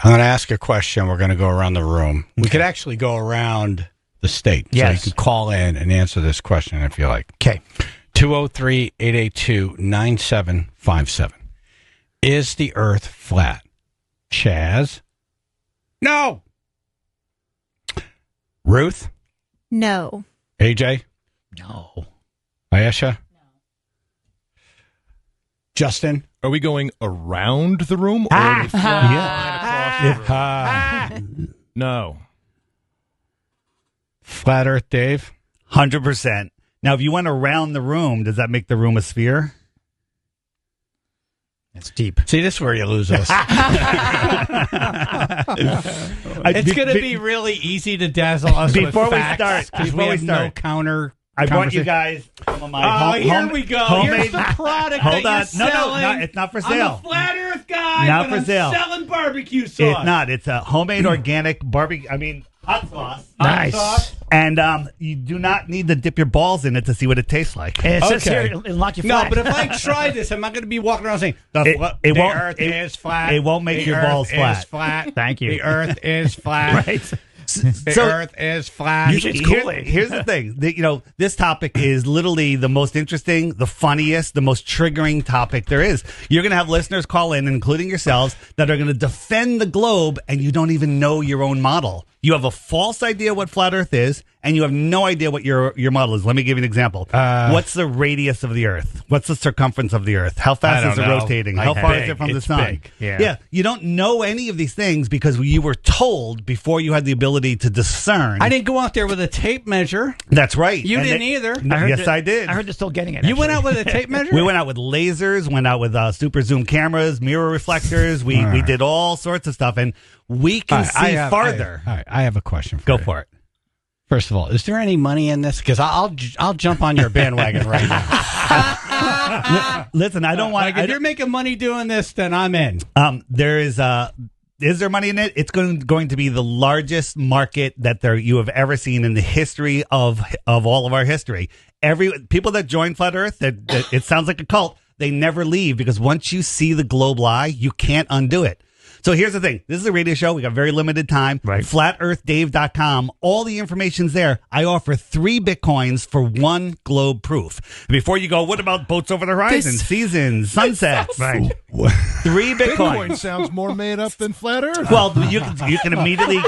I'm going to ask a question. We're going to go around the room. Okay. We could actually go around the state. Yes. So you can call in and answer this question if you like. Okay. 203-882-9757. Is the Earth flat? Chaz? No. Ruth? No. AJ? No. Ayesha? No. Justin? Are we going around the room or across the room? No. Flat Earth Dave? 100%. Now, if you went around the room, does that make the room a sphere? It's deep. See, this is where you lose us. It's going to be really easy to dazzle us before with facts, before we start, no counter. I brought you guys some of my here we go. Here's the product hold that on. you're selling. No, it's not for sale. I'm a flat Earth guy, not but for sale. I'm selling barbecue sauce. It's not. It's a homemade organic barbecue. I mean, hot sauce. Nice. Hot sauce. And you do not need to dip your balls in it to see what it tastes like. It says here, it'll lock you flat. No, but if I try this, I'm not going to be walking around saying, the Earth is flat. It won't make your balls flat. Is flat. Thank you. The Earth is flat. Right. The Earth is flat. Here's the thing. This topic is literally the most interesting, the funniest, the most triggering topic there is. You're going to have listeners call in, including yourselves, that are going to defend the globe, and you don't even know your own model. You have a false idea what flat Earth is, and you have no idea what your model is. Let me give you an example. What's the radius of the Earth? What's the circumference of the Earth? How fast is it rotating? How far is it from the sun? Big. Yeah. You don't know any of these things because you were told before you had the ability to discern. I didn't go out there with a tape measure. That's right. You didn't either. I did. I heard they're still getting it. You went out with a tape measure? We went out with lasers, went out with super zoom cameras, mirror reflectors. We did all sorts of stuff, and we can see farther. All right, I have a question for you. Go for it. First of all, is there any money in this? Because I'll jump on your bandwagon right now. Listen, I don't want. If you're making money doing this, then I'm in. There is there money in it? It's going to be the largest market that you have ever seen in the history of all of our history. People that join Flat Earth, that it sounds like a cult. They never leave because once you see the globe lie, you can't undo it. So here's the thing. This is a radio show. We got very limited time. Right. FlatEarthDave.com. All the information's there. I offer 3 Bitcoins for 1 globe proof. Before you go, what about boats over the horizon, seasons, sunsets? Right. 3 Bitcoins. Bitcoin sounds more made up than flat Earth. Well, you can immediately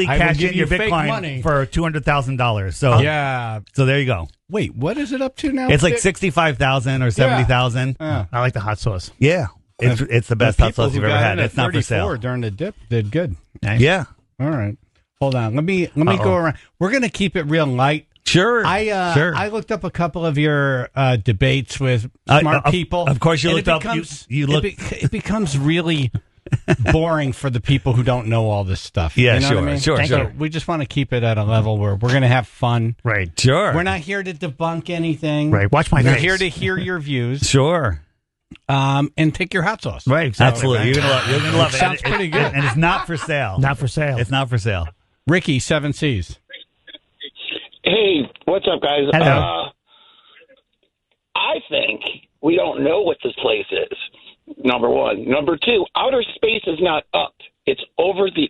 cash in your Bitcoin money for $200,000. So yeah. So there you go. Wait, what is it up to now? It's like 65,000 or 70,000. I like the hot sauce. Yeah. It's the best hot sauce you've ever had. It's not for sale. During the dip did good. Nice. Yeah. All right. Hold on. Let me go around. We're going to keep it real light. Sure. I looked up a couple of your debates with smart people. Of course, you looked up. It becomes really boring for the people who don't know all this stuff. Yeah, you know what I mean? sure. So we just want to keep it at a level where we're going to have fun. Right. Sure. We're not here to debunk anything. Right. Watch my We're face. here to hear your views. Sure. And take your hot sauce. Right. Exactly. Absolutely. You're gonna love it. Sounds pretty good. And it's not for sale. Not for sale. It's not for sale. Ricky, 7 C's. Hey, what's up, guys? Hello. I think we don't know what this place is, number one. Number two, outer space is not up. It's over the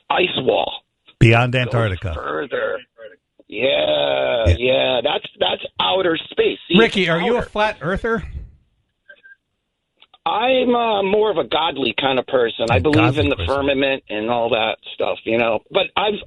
ice wall. Beyond Antarctica. Further. Yeah. That's outer space. See, Ricky, are you a flat earther? I'm more of a godly kind of person. I believe in the firmament and all that stuff, But I've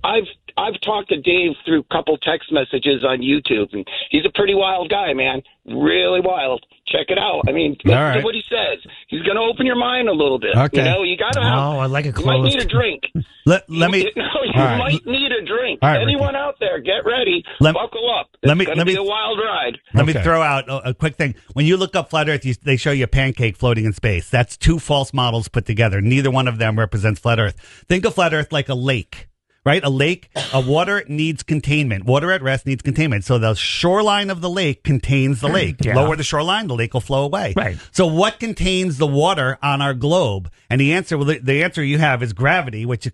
talked to Dave through a couple text messages on YouTube, and he's a pretty wild guy, man. Really wild. Check it out. I mean, listen to what he says. He's going to open your mind a little bit. Okay. You got to have. Oh, I like it You might closed. need a drink. Let You me. might need a drink. All right, Anyone Ricky. out there, get ready. Buckle up. Let It's me- going to be a wild ride. Let me throw out a quick thing. When you look up flat Earth, they show you a pancake floating in space. That's 2 false models put together. Neither one of them represents flat Earth. Think of flat Earth like a lake. Right? A lake, water needs containment. Water at rest needs containment. So the shoreline of the lake contains the lake. Yeah. Lower the shoreline, the lake will flow away. Right. So what contains the water on our globe? And the answer you have is gravity, which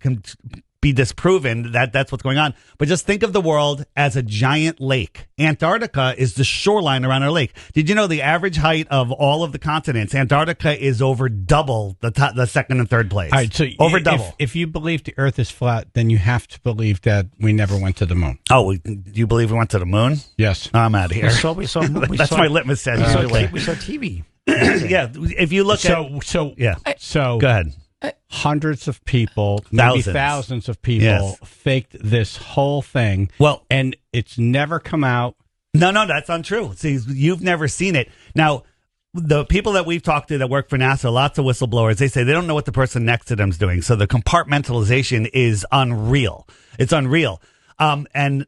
be disproven that that's what's going on. But just think of the world as a giant lake. Antarctica is the shoreline around our lake. Did you know the average height of all of the continents, Antarctica is over double the second and third place? All right, so over double. If you believe the Earth is flat, then you have to believe that we never went to the moon. Oh, do you believe we went to the moon? Yes. I'm out of here. We saw That's my litmus test. We saw TV. Yeah, if you look So go ahead. Hundreds of people, maybe thousands of people, faked this whole thing. Well, and it's never come out. No, that's untrue. See, you've never seen it. Now, the people that we've talked to that work for NASA, lots of whistleblowers, they say they don't know what the person next to them is doing. So the compartmentalization is unreal. It's unreal. And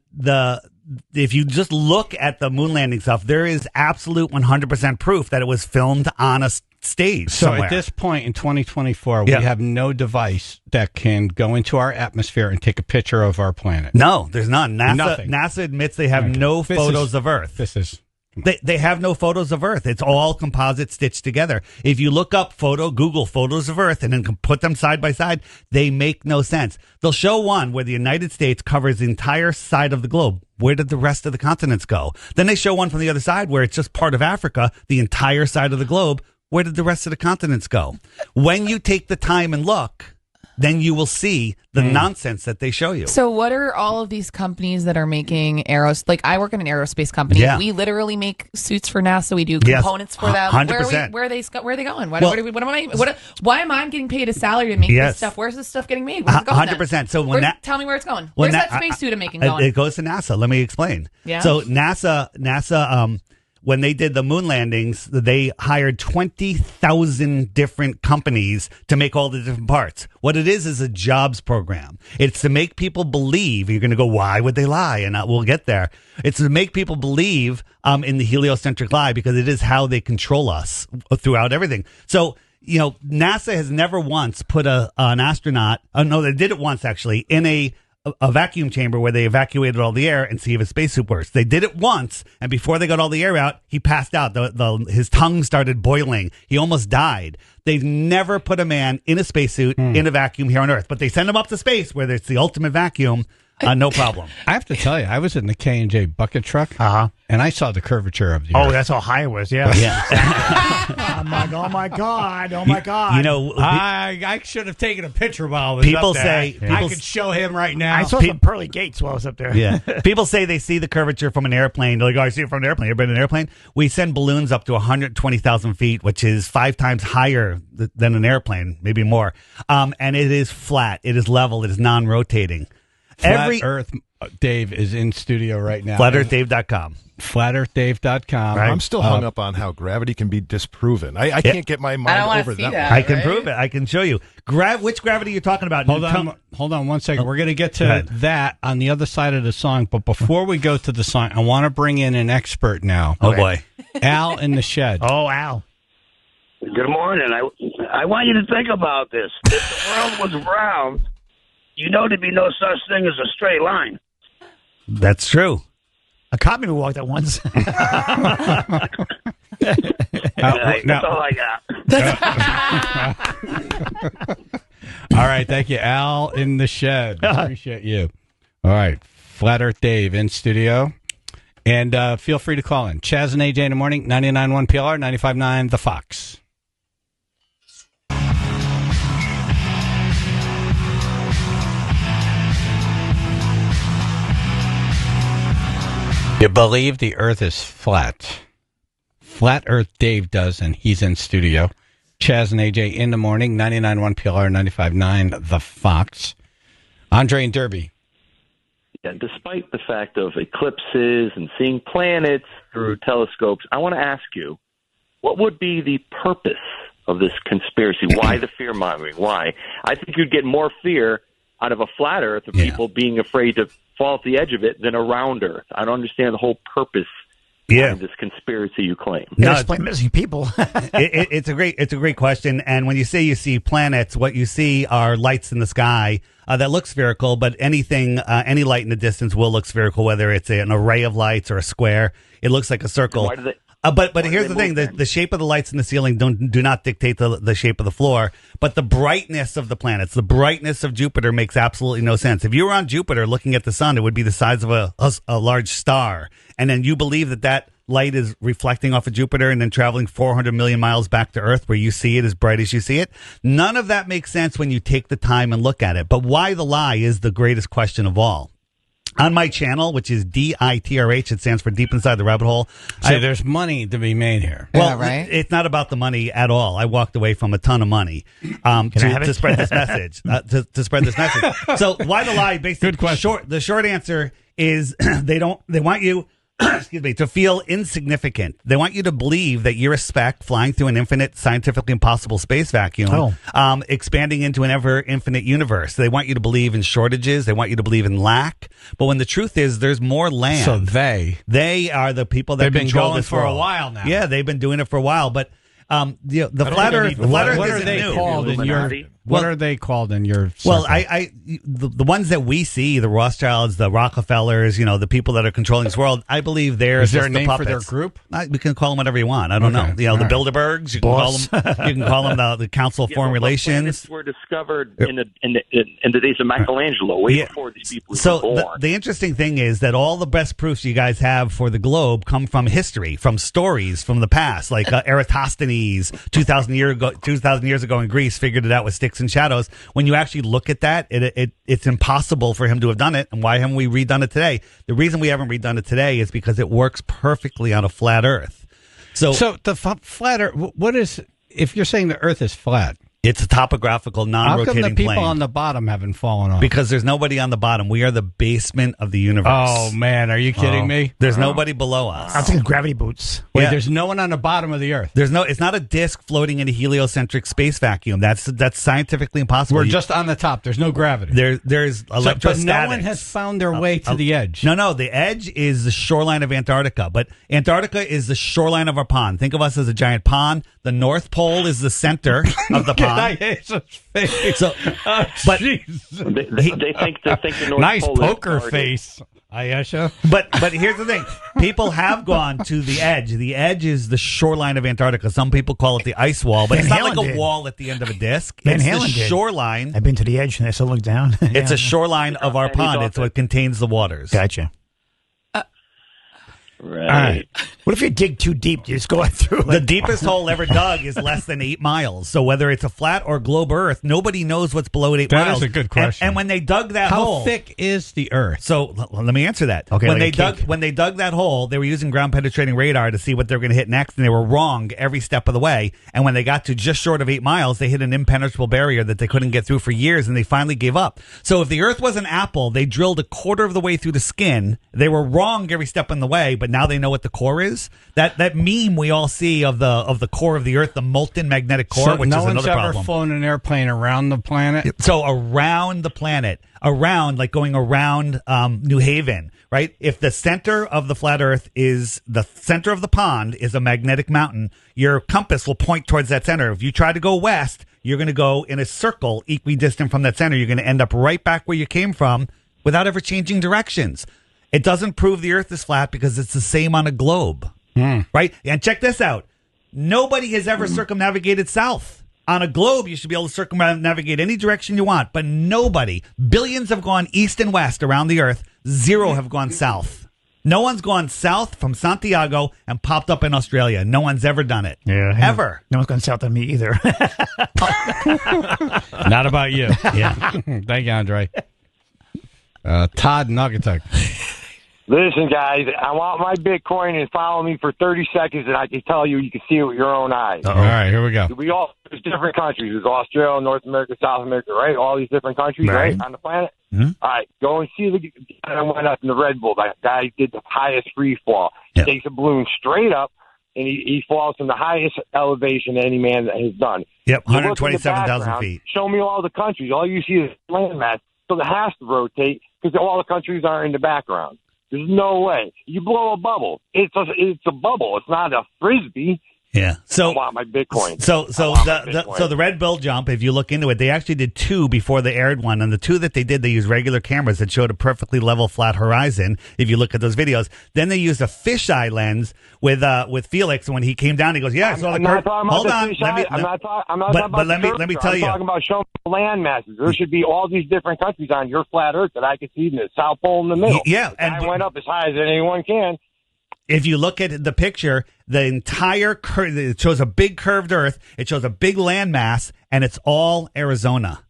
if you just look at the moon landing stuff, there is absolute 100% proof that it was filmed on a stage somewhere. At this point in 2024, we have no device that can go into our atmosphere and take a picture of our planet. No, there's none. NASA admits they have no photos of Earth. They have no photos of Earth. It's all composite stitched together. If you look up Google photos of Earth and then put them side by side, they make no sense. They'll show one where the United States covers the entire side of the globe. Where did the rest of the continents go? Then they show one from the other side where it's just part of Africa, the entire side of the globe. Where did the rest of the continents go? When you take the time and look, then you will see the nonsense that they show you. So what are all of these companies that are making like I work in an aerospace company. Yeah. We literally make suits for NASA. We do components for them. 100%. Where are they going? Why am I getting paid a salary to make this stuff? Where's this stuff getting made? Where's it going 100%. then? So tell me where it's going. Where's that spacesuit I'm making going? It goes to NASA. Let me explain. Yeah. So NASA when they did the moon landings, they hired 20,000 different companies to make all the different parts. What it is a jobs program. It's to make people believe. You're going to go, why would they lie? And we'll get there. It's to make people believe in the heliocentric lie, because it is how they control us throughout everything. So, NASA has never once put an astronaut. No, they did it once actually in a vacuum chamber where they evacuated all the air and see if his spacesuit works. They did it once, and before they got all the air out, he passed out. His tongue started boiling. He almost died. They've never put a man in a spacesuit in a vacuum here on Earth, but they send him up to space where it's the ultimate vacuum. No problem. I have to tell you, I was in the K&J bucket truck, and I saw the curvature of the Earth. Oh, that's how high it was. Yeah. Oh my God! I should have taken a picture while I was up there. I could show him right now. I saw some pearly gates while I was up there. Yeah. People say they see the curvature from an airplane. They're like, I see it from an airplane. You've been in an airplane? We send balloons up to 120,000 feet, which is 5 times higher than an airplane, maybe more. And it is flat. It is level. It is non-rotating. Flat Earth Dave is in studio right now. FlatEarthDave.com. FlatEarthDave.com. Right. I'm still hung up on how gravity can be disproven. I can't get my mind over that. I can prove it. I can show you. Which gravity you're talking about? Hold on 1 second. We're going to get to that on the other side of the song. But before we go to the song, I want to bring in an expert now. Oh, boy. Al in the shed. Oh, Al. Good morning. I want you to think about this. If the world was round, there'd be no such thing as a straight line. That's true. A cop maybe walked that once. That's all I got. All right. Thank you, Al in the shed. Appreciate you. All right. Flat Earth Dave in studio. And feel free to call in. Chaz and AJ in the morning, 99.1 PLR, 95.9 The Fox. You believe the Earth is flat. Flat Earth Dave does, and he's in studio. Chaz and AJ in the morning, 99.1 PLR, 95.9 The Fox. Andre and Derby. Yeah, despite the fact of eclipses and seeing planets through telescopes, I want to ask you, what would be the purpose of this conspiracy? Why the fear-mongering? Why? I think you'd get more fear out of a flat Earth of people being afraid to fall at the edge of it than a round Earth. I don't understand the whole purpose behind this conspiracy you claim. No, explain missing people. It's a great question. And when you say you see planets, what you see are lights in the sky that look spherical. But any light in the distance will look spherical, whether it's an array of lights or a square. It looks like a circle. But here's the thing: the shape of the lights in the ceiling do not dictate the shape of the floor. But the brightness of the planets, the brightness of Jupiter, makes absolutely no sense. If you were on Jupiter looking at the sun, it would be the size of a large star, and then you believe that light is reflecting off of Jupiter and then traveling 400 million miles back to Earth, where you see it as bright as you see it. None of that makes sense when you take the time and look at it. But why the lie is the greatest question of all. On my channel, which is DITRH, it stands for Deep Inside the Rabbit Hole. So there's money to be made here. Well, it's not about the money at all. I walked away from a ton of money to spread this message. To spread this message. So why the lie? Basically, good question. The short answer is they want you. Excuse me, to feel insignificant. They want you to believe that you're a speck flying through an infinite, scientifically impossible space vacuum, expanding into an ever infinite universe. They want you to believe in shortages. They want you to believe in lack. But when the truth is, there's more land. So they are the people that they've been control going this for world. a while now. Yeah, they've been doing it for a while. But the flat Earth isn't new. What are they called in your circle? Well, the ones that we see, the Rothschilds, the Rockefellers, the people that are controlling this world, I believe they're Is there just a name the for their group? We can call them whatever you want. I don't know. The Bilderbergs. You can call them the Council of Foreign Relations. Were discovered in the days of Michelangelo, way before these people were born. The interesting thing is that all the best proofs you guys have for the globe come from history, from stories from the past, like Eratosthenes 2,000 years ago in Greece figured it out with sticks and shadows. When you actually look at that, it's impossible for him to have done it. And why haven't we redone it today? The reason we haven't redone it today is because it works perfectly on a flat Earth. So the flat Earth, what is, if you're saying the Earth is flat? It's a topographical, non-rotating plane. How come the people on the bottom haven't fallen off? Because there's nobody on the bottom. We are the basement of the universe. Oh, man. Are you kidding me? There's nobody below us. I'm thinking gravity boots. Wait, there's no one on the bottom of the Earth? It's not a disk floating in a heliocentric space vacuum. That's scientifically impossible. We're just on the top. There's no gravity. There's electrostatics. But no one has found their way to the edge. No. The edge is the shoreline of Antarctica. But Antarctica is the shoreline of our pond. Think of us as a giant pond. The North Pole is the center of the pond. So, but they think the North nice Pole poker is face, Ayesha. But here's the thing: people have gone to the edge. The edge is the shoreline of Antarctica. Some people call it the ice wall, but it's not like a wall at the end of a disc. It's the shoreline. I've been to the edge and I still look down. It's a shoreline of our pond. It's what contains the waters. Gotcha. Right. All right. What if you dig too deep? You just go through. The deepest hole ever dug is less than 8 miles. So whether it's a flat or globe Earth, nobody knows what's below 8 miles. That is a good question. And when they dug that hole, how thick is the Earth? So let me answer that. Okay. When they dug that hole, they were using ground penetrating radar to see what they're going to hit next, and they were wrong every step of the way. And when they got to just short of 8 miles, they hit an impenetrable barrier that they couldn't get through for years, and they finally gave up. So if the Earth was an apple, they drilled a quarter of the way through the skin. They were wrong every step in the way, but now they know what the core is. That meme we all see of the core of the Earth, the molten magnetic core, which is another problem. No one's ever flown an airplane around the planet? So around the planet, like going around New Haven, right? If the center of the flat Earth is the center of the pond is a magnetic mountain, your compass will point towards that center. If you try to go west, you're going to go in a circle equidistant from that center. You're going to end up right back where you came from without ever changing directions. It doesn't prove the Earth is flat because it's the same on a globe, right? And check this out. Nobody has ever circumnavigated south. On a globe, you should be able to circumnavigate any direction you want, but nobody. Billions have gone east and west around the Earth. 0 have gone south. No one's gone south from Santiago and popped up in Australia. No one's ever done it. Yeah, ever. No one's gone south on me either. Not about you. Yeah. Thank you, Andre. Todd Nuggatuck. Listen, guys, I want my Bitcoin and follow me for 30 seconds, and I can tell you can see it with your own eyes. All right, here we go. There's different countries. There's Australia, North America, South America, right? All these different countries, right, on the planet. Mm-hmm. All right, go and see the guy that went up in the Red Bull. That guy did the highest free fall. He takes a balloon straight up, and he falls from the highest elevation any man that has done. Yep, 127,000 feet. Show me all the countries. All you see is landmass. So it has to rotate because all the countries are in the background. There's no way. You blow a bubble. It's a bubble. It's not a frisbee. Yeah. So I want my Bitcoin. So the Red Bull jump, if you look into it, they actually did 2 before they aired one, and the 2 that they did, they used regular cameras that showed a perfectly level, flat horizon. If you look at those videos, then they used a fisheye lens with Felix, and when he came down, he goes, "Yeah, I saw the curve." Hold on, I'm not talking about let me tell you. I'm talking about showing land masses. There should be all these different countries on your flat Earth that I could see in the South Pole in the middle. Yeah, and I went up as high as anyone can. If you look at the picture, the entire curve, it shows a big curved Earth. It shows a big landmass, and it's all Arizona.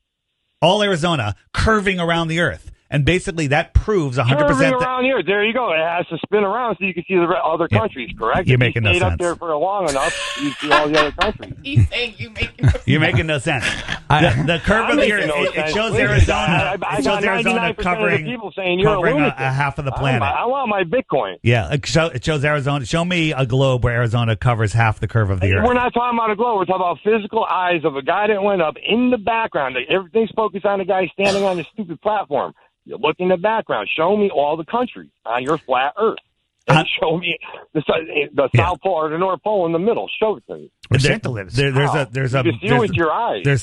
All Arizona curving around the Earth. And basically that proves 100% curving around here. There you go. It has to spin around so you can see the other countries, correct? You're making no sense. If you stayed up there for long enough, you see all the other countries. He's saying You're making no sense. The curve of the Earth, it shows Arizona. I got Arizona covering people saying you're covering a half of the planet. I want my Bitcoin. Yeah, it shows Arizona. Show me a globe where Arizona covers half the curve of the Earth. We're not talking about a globe. We're talking about physical eyes of a guy that went up in the background. Everything's focused on the guy standing on this stupid platform. You look in the background. Show me all the countries on your flat Earth. And show me the South Pole or the North Pole in the middle. Show it to me. Where Santa lives. There's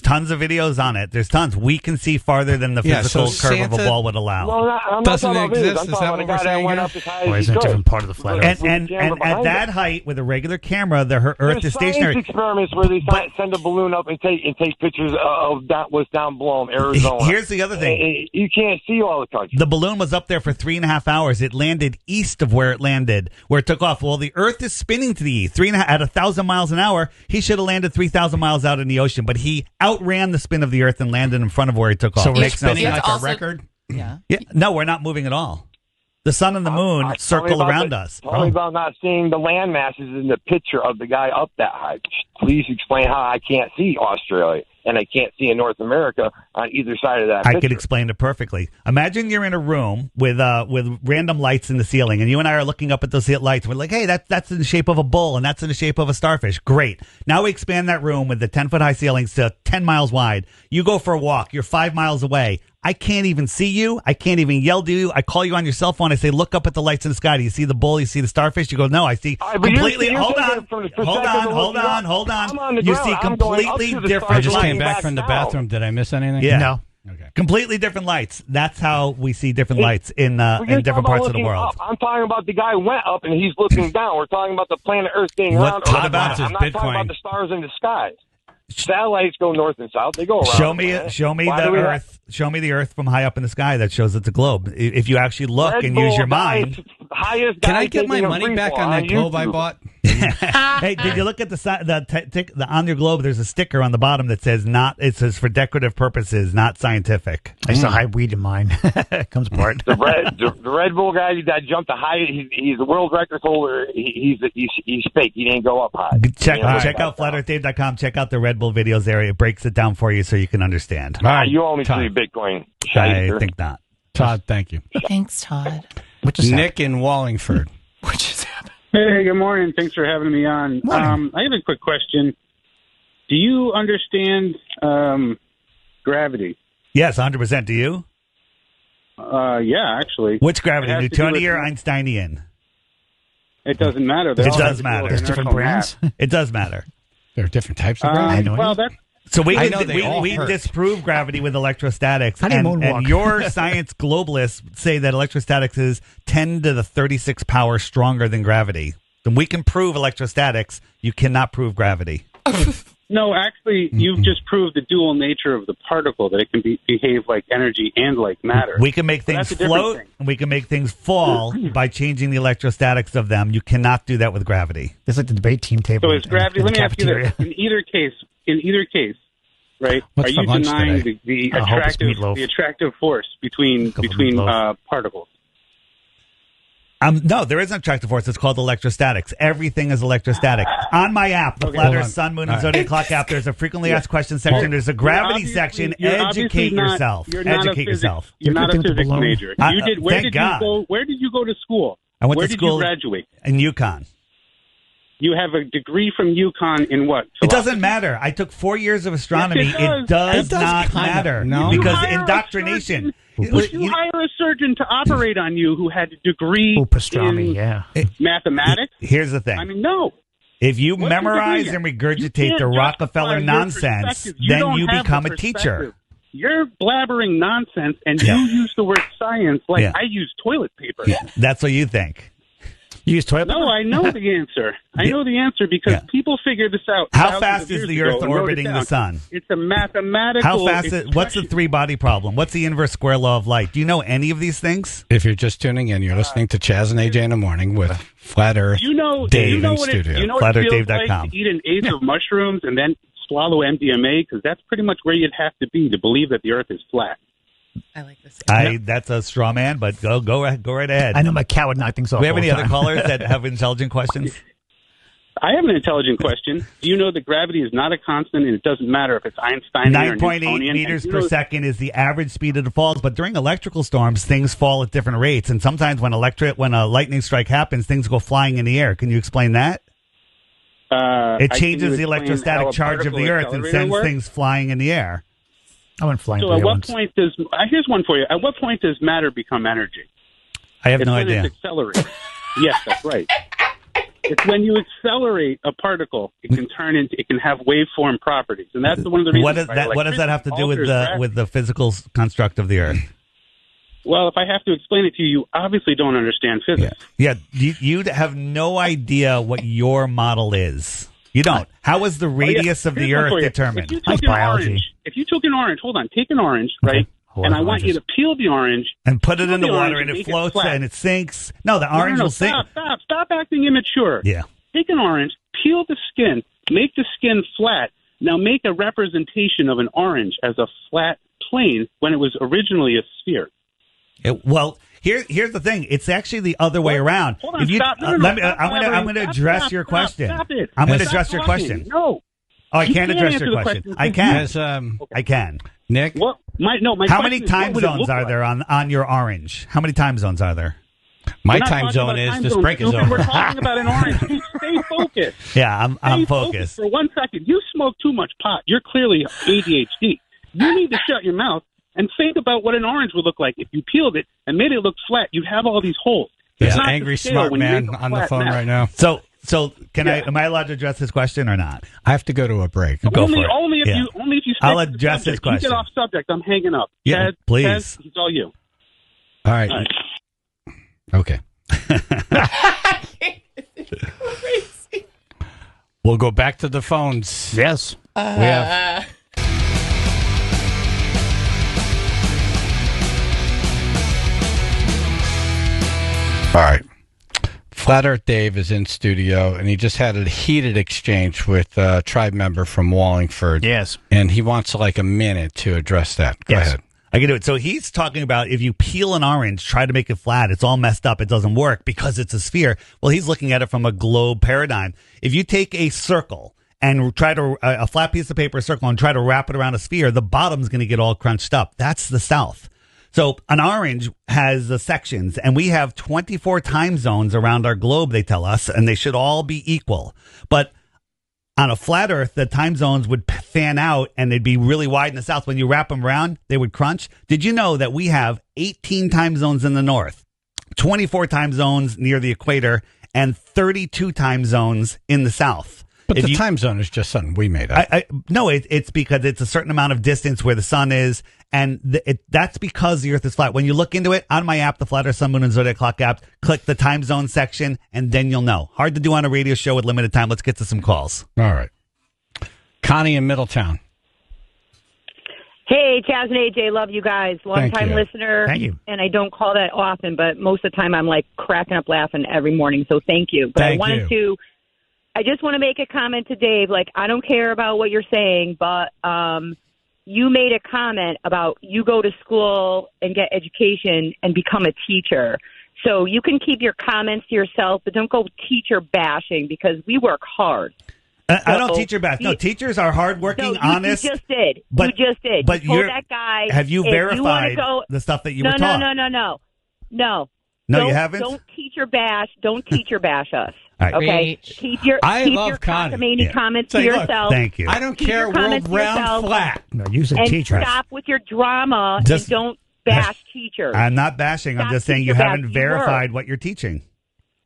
tons of videos on it. There's tons. We can see farther than the physical curve of a wall would allow. Well, I'm not talking about exist. I'm talking about a guy that went up as high as he could. A different part of the flat Earth. And at that height, with a regular camera, the Earth is stationary. There's experiments where they send a balloon up and take pictures of what's down below them, Arizona. Here's the other thing. You can't see all the countries. The balloon was up there for 3.5 hours. It landed east of where it landed, where it took off. Well, the Earth is spinning to the east. At 1,000 miles an hour, he should have landed 3,000 miles out in the ocean, but he outran the spin of the Earth and landed in front of where he took off. So we're spinning like a record? Yeah. No, we're not moving at all. The sun and the moon circle around us. Tell me about not seeing the land masses in the picture of the guy up that high. Please explain how I can't see Australia and I can't see in North America on either side of that picture. I could explain it perfectly. Imagine you're in a room with random lights in the ceiling, and you and I are looking up at those lights. We're like, hey, that's in the shape of a bull, and that's in the shape of a starfish. Great. Now we expand that room with the 10-foot-high ceilings to 10 miles wide. You go for a walk. You're 5 miles away. I can't even see you. I can't even yell to you. I call you on your cell phone. I say, look up at the lights in the sky. Do you see the bull? You see the starfish? You go, no, I see completely. Hold on. You see completely different. I just came back from the bathroom. Did I miss anything? Yeah. No. Okay. Completely different lights. That's how we see different lights in different parts of the world. I'm talking about the guy went up and he's looking down. We're talking about the planet Earth being round. What about I'm not talking about the stars in the sky. Satellites go north and south. They go around. Show me the Earth. Show me the Earth from high up in the sky. That shows it's a globe. If you actually look and use your mind. Can I get my money back on that globe I bought? Hey, did you look at the on your globe? There's a sticker on the bottom that says not. It says for decorative purposes, not scientific. I saw high weed in mine. It comes apart. The Red Bull guy that jumped the high. He's the world record holder. He's fake. He didn't go up high. Check out flatearthdave.com. Check out the Red Bull videos there. It breaks it down for you so you can understand. All right, you owe me 3 Bitcoin. I think not. Todd, thank you. Thanks, Todd. Nick in Wallingford. What just happened? Hey, good morning. Thanks for having me on. I have a quick question. Do you understand gravity? Yes, 100%. Do you? Yeah, actually. Which gravity? Newtonian or Einsteinian? It doesn't matter. It does matter. There's different brands. It does matter. There are different types of gravity. So we disprove gravity with electrostatics, and your science globalists say that electrostatics is 10 to the 36 power stronger than gravity. Then we can prove electrostatics. You cannot prove gravity. No, actually, you've just proved the dual nature of the particle, that it can behave like energy and like matter. We can make things float, and we can make things fall by changing the electrostatics of them. You cannot do that with gravity. It's like the debate team table. So is gravity, let me ask you this, in either case, right, are you denying the attractive force between particles? No, there is an attractive force. It's called electrostatics. Everything is electrostatic. On my app, the Flat Earth, Sun, Moon, and Zodiac Clock app, there's a frequently asked questions section. There's a gravity section. Educate yourself. Educate yourself. You're not a physics major. Where did you go to school? I went to school. Where did you graduate? In UConn. You have a degree from UConn in what? It doesn't matter. I took 4 years of astronomy. Yes, it does not matter. No. Because indoctrination. Would you hire a surgeon to operate on you who had a degree in mathematics? Here's the thing. I mean, no. If you memorize and regurgitate the Rockefeller nonsense, then you become a teacher. You're blabbering nonsense, and you use the word science like I use toilet paper. Yeah. That's what you think. You use toilet paper? No, I know the answer. I know the answer because people figured this out. How fast is the Earth orbiting the sun? It's a mathematical. How fast? What's the three-body problem? What's the inverse square law of light? Do you know any of these things? If you're just tuning in, you're listening to Chaz and AJ in the morning with Flat Earth Dave in studio. You know what it feels like to eat an eighth of mushrooms and then swallow MDMA? Because that's pretty much where you'd have to be to believe that the Earth is flat. I like this. That's a straw man, but go right ahead. I know my cat would knock things off. Do we have any other callers that have intelligent questions? I have an intelligent question. Do you know that gravity is not a constant, and it doesn't matter if it's Einstein or Newtonian? 9.8 meters per second is the average speed of the falls, but during electrical storms, things fall at different rates, and sometimes when a lightning strike happens, things go flying in the air. Can you explain that? It changes the electrostatic charge of the Earth and sends things flying in the air. I went flying. So at what point does here's one for you? At what point does matter become energy? I have no idea. It's accelerates. Yes, that's right. It's when you accelerate a particle, it can have waveform properties, and that's one of the reasons. What does that have to do with the physical construct of the Earth? Well, if I have to explain it to you, you obviously don't understand physics. Yeah, you have no idea what your model is. You don't. How is the radius of the Earth determined? If you took an orange, hold on, take an orange, right? And I want you to peel the orange and put it in the water, and it floats and it sinks. No, the orange will sink. Stop acting immature. Yeah. Take an orange, peel the skin, make the skin flat. Now make a representation of an orange as a flat plane when it was originally a sphere. Here's the thing. It's actually the other way around. Hold on, stop. I'm going to address your question. Stop it. I'm going to address your question. No. Oh, I can't address your question. I can. I can. Nick? How many time zones are there on your orange? How many time zones are there? My time zone is this break is over. We're talking about an orange. Stay focused. Yeah, I'm focused. For 1 second. You smoke too much pot. You're clearly ADHD. You need to shut your mouth and think about what an orange would look like if you peeled it and made it look flat. You'd have all these holes. There's an angry smart man on the phone right now. So am I allowed to address this question or not? I have to go to a break. Only if you I'll address this question. You get off subject. I'm hanging up. Yeah, please. Chaz, it's all you. All right. Okay. We'll go back to the phones. Yes. We have. All right. Flat Earth Dave is in studio, and he just had a heated exchange with a tribe member from Wallingford. Yes. And he wants like a minute to address that. Go ahead. I can do it. So he's talking about if you peel an orange, try to make it flat, it's all messed up. It doesn't work because it's a sphere. Well, he's looking at it from a globe paradigm. If you take a circle and try to a flat piece of paper, a circle, and try to wrap it around a sphere, the bottom's going to get all crunched up. That's the South. So an orange has the sections, and we have 24 time zones around our globe, they tell us, and they should all be equal. But on a flat Earth, the time zones would fan out, and they'd be really wide in the South. When you wrap them around, they would crunch. Did you know that we have 18 time zones in the North, 24 time zones near the equator, and 32 time zones in the South? But the time zone is just something we made up. No, it's because it's a certain amount of distance where the sun is, and that's because the Earth is flat. When you look into it, on my app, the Flat Earth Sun, Moon, and Zodiac Clock app, click the time zone section, and then you'll know. Hard to do on a radio show with limited time. Let's get to some calls. All right. Connie in Middletown. Hey, Chaz and AJ, love you guys. Long-time listener. Thank you. And I don't call that often, but most of the time I'm like cracking up laughing every morning, so thank you. But I just want to make a comment to Dave. Like, I don't care about what you're saying, but you made a comment about you go to school and get education and become a teacher. So you can keep your comments to yourself, but don't go teacher bashing because we work hard. I don't teacher bash. No, teachers are hardworking, honest. You just did. But, you just did. But you told that guy. Have you verified the stuff that you were taught? No. No, you haven't? Don't teacher bash. Don't teacher bash us. Right. Okay? Keep your cockamamie comments to yourself. Thank you. I don't care. World round flat. No, use a teacher. And stop with your drama and don't bash teachers. I'm not bashing. I'm just saying you haven't verified what you're teaching.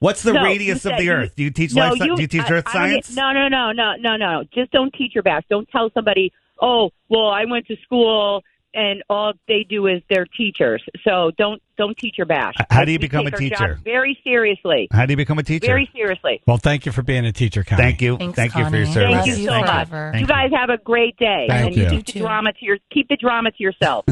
What's the radius of the Earth? Do you teach life? Do you teach Earth science? No. Just don't teach your back. Don't tell somebody, oh, well, I went to school and all they do is they're teachers. So don't teach your bash. How do you become a teacher? Very seriously. How do you become a teacher? Very seriously. Well, thank you for being a teacher, Connie. Thank you. Thanks, thank you for your Connie. service. Thank you so much. You guys have a great day. Thank you. Keep the drama to yourself.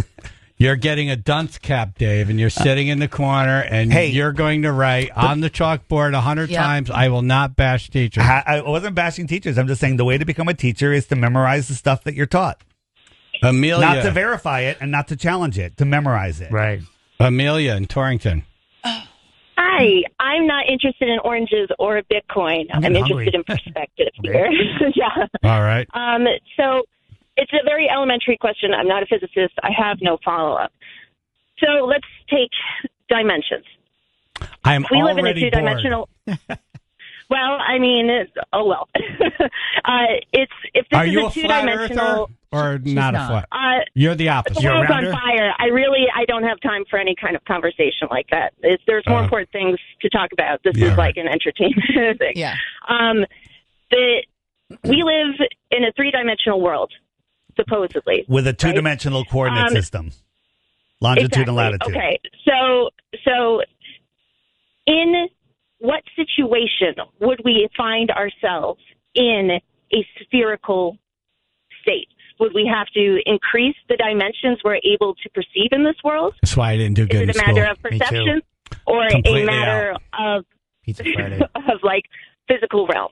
You're getting a dunce cap, Dave, and you're sitting in the corner, and you're going to write on the chalkboard 100 times, I will not bash teachers. I wasn't bashing teachers. I'm just saying the way to become a teacher is to memorize the stuff that you're taught. Amelia. Not to verify it and not to challenge it, to memorize it. Right. Amelia in Torrington. Hi, I'm not interested in oranges or Bitcoin. I'm interested in perspective here. Yeah. All right. So it's a very elementary question. I'm not a physicist. I have no follow-up. So let's take dimensions. I'm we live in a already two-dimensional. Well, I mean, if this Are is you a two-dimensional or not a flat? You're the opposite. The world's on fire. I don't have time for any kind of conversation like that. There's more important things to talk about. This is like an entertainment thing. Yeah. We live in a three-dimensional world, supposedly, with a two-dimensional coordinate system, longitude and latitude. Okay, so in what situation would we find ourselves in a spherical state? Would we have to increase the dimensions we're able to perceive in this world? That's why I didn't do good in Is it a school. matter of perception or Completely a matter of like physical realm?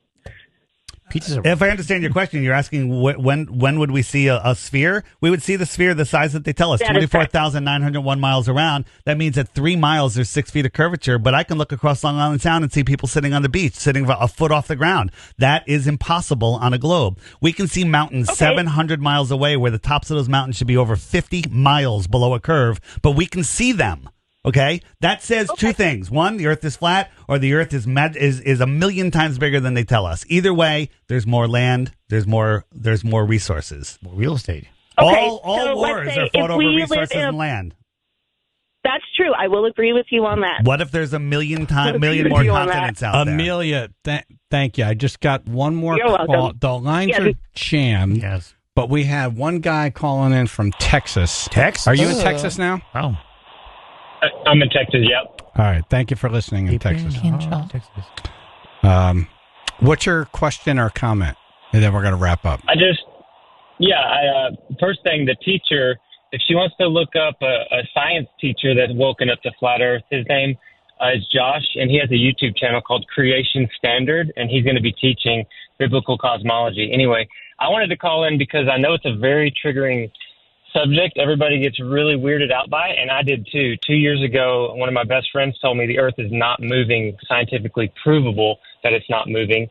If I understand your question, you're asking when would we see a sphere? We would see the sphere the size that they tell us, 24,901 miles around. That means at 3 miles, there's 6 feet of curvature. But I can look across Long Island Sound and see people sitting on the beach, sitting a foot off the ground. That is impossible on a globe. We can see mountains 700 miles away where the tops of those mountains should be over 50 miles below a curve, but we can see them. Okay, that says two things. One, the Earth is flat, or the Earth is a million times bigger than they tell us. Either way, there's more land, there's more resources, more real estate. All wars are fought over resources and land. That's true. I will agree with you on that. What if there's a million more continents out there? Amelia, thank you. I just got one more call. Welcome. The lines are jammed. Yes, but we have one guy calling in from Texas. Texas? Are you in Texas now? Oh. I'm in Texas, yep. All right. Thank you for listening in Texas. Texas. What's your question or comment? And then we're going to wrap up. First thing, the teacher, if she wants to look up a science teacher that's woken up to flat Earth, his name is Josh, and he has a YouTube channel called Creation Standard, and he's going to be teaching biblical cosmology. Anyway, I wanted to call in because I know it's a very triggering subject everybody gets really weirded out by, and I did too. 2 years ago, one of my best friends told me the Earth is not moving, scientifically provable that it's not moving.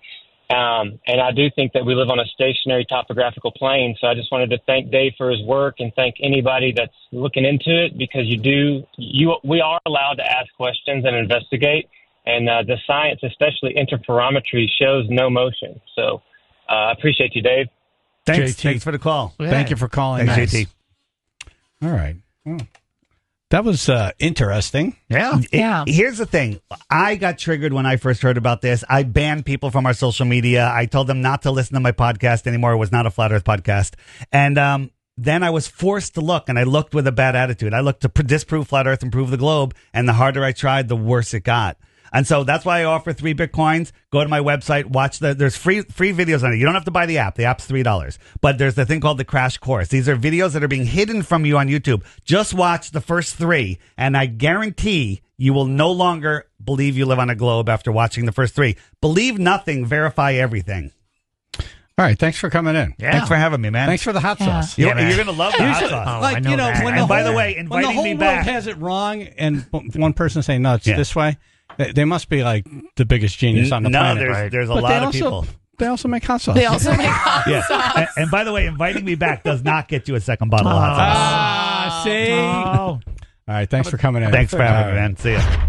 And I do think that we live on a stationary topographical plane, so I just wanted to thank Dave for his work and thank anybody that's looking into it, because we are allowed to ask questions and investigate, and the science, especially interferometry, shows no motion. So I appreciate you, Dave. Thanks for the call. Yeah. Thank you for calling. Thanks, JT. All right. That was interesting. Yeah. Here's the thing. I got triggered when I first heard about this. I banned people from our social media. I told them not to listen to my podcast anymore. It was not a Flat Earth podcast. And then I was forced to look, and I looked with a bad attitude. I looked to disprove Flat Earth and prove the globe, and the harder I tried, the worse it got. And so that's why I offer 3 Bitcoins. Go to my website, watch there's free videos on it. You don't have to buy the app. The app's $3. But there's the thing called the Crash Course. These are videos that are being hidden from you on YouTube. Just watch the first 3, and I guarantee you will no longer believe you live on a globe after watching the first 3. Believe nothing, verify everything. All right, thanks for coming in. Yeah. Thanks for having me, man. Thanks for the hot sauce. You're going to love the hot sauce. And by the way, inviting when the whole me back world has it wrong, and one person saying no, it's this way. They must be like the biggest genius on the planet. No, there's a lot of people. They also make hot sauce. They also make hot sauce. And by the way, inviting me back does not get you a second bottle of hot sauce. See? All right, thanks for coming in. Thanks for having me, man. See ya.